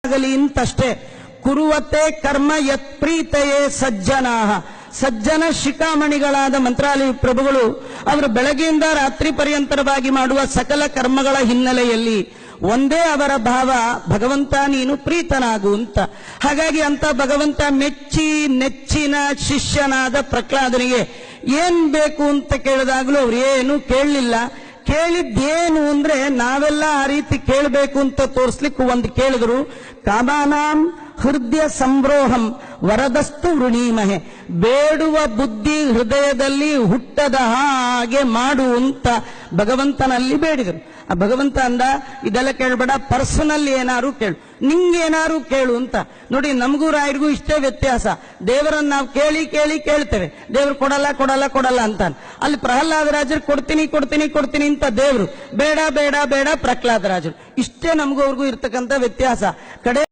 ಆಗಲಿ ಅಂತಷ್ಟೇ. ಕುರುವತೆ ಕರ್ಮ ಯತ್ ಪ್ರೀತಯೇ ಸಜ್ಜನಾಹ. ಸಜ್ಜನ ಶಿಖಾಮಣಿಗಳಾದ ಮಂತ್ರಾಲಯ ಪ್ರಭುಗಳು ಅವರು ಬೆಳಗ್ಗೆಯಿಂದ ರಾತ್ರಿ ಪರ್ಯಂತರವಾಗಿ ಮಾಡುವ ಸಕಲ ಕರ್ಮಗಳ ಹಿನ್ನೆಲೆಯಲ್ಲಿ ಒಂದೇ ಅವರ ಭಾವ, ಭಗವಂತ ನೀನು ಪ್ರೀತನಾಗು ಅಂತ. ಹಾಗಾಗಿ ಅಂತ ಭಗವಂತ ಮೆಚ್ಚಿ ನೆಚ್ಚಿನ ಶಿಷ್ಯನಾದ ಪ್ರಹ್ಲಾದನಿಗೆ ಏನ್ ಬೇಕು ಅಂತ ಕೇಳಿದಾಗಲೂ ಅವ್ರು ಏನು ಕೇಳಲಿಲ್ಲ. ಕೇಳಿದ್ದೇನು ಅಂದ್ರೆ ನಾವೆಲ್ಲ ಆ ರೀತಿ ಕೇಳಬೇಕು ಅಂತ ತೋರಿಸ್ಲಿಕ್ಕೆ ಒಂದು ಕೇಳಿದ್ರು. ಕಾಮಾನಾಂ ಹೃದಯ ಸಂಬ್ರೋಹಂ ವರದಸ್ತು ವೃಣೀಮಹೆ. ಬೇಡುವ ಬುದ್ಧಿ ಹೃದಯದಲ್ಲಿ ಹುಟ್ಟದ ಹಾಗೆ ಮಾಡು ಅಂತ ಭಗವಂತನಲ್ಲಿ ಬೇಡಿದರು. ಆ ಭಗವಂತ ಅಂದ, ಇದೆಲ್ಲ ಕೇಳಬೇಡ, ಪರ್ಸನಲ್ ಏನಾರು ಕೇಳು, ನಿಂಗೇನಾರು ಕೇಳು ಅಂತ. ನೋಡಿ, ನಮಗೂ ರಾಯರಿಗೂ ಇಷ್ಟೇ ವ್ಯತ್ಯಾಸ. ದೇವರನ್ನ ನಾವು ಕೇಳಿ ಕೇಳಿ ಕೇಳ್ತೇವೆ, ದೇವ್ರು ಕೊಡಲ್ಲ ಕೊಡಲ್ಲ ಕೊಡಲ್ಲ ಅಂತಾನೆ. ಅಲ್ಲಿ ಪ್ರಹ್ಲಾದರಾಜರು ಕೊಡ್ತೀನಿ ಕೊಡ್ತೀನಿ ಕೊಡ್ತೀನಿ ಅಂತ ದೇವ್ರು, ಬೇಡ ಬೇಡ ಬೇಡ ಪ್ರಹ್ಲಾದರಾಜರು. ಇಷ್ಟೇ ನಮಗೂ ಅವ್ರಿಗೂ ಇರ್ತಕ್ಕಂಥ ವ್ಯತ್ಯಾಸ. ಕಡೆ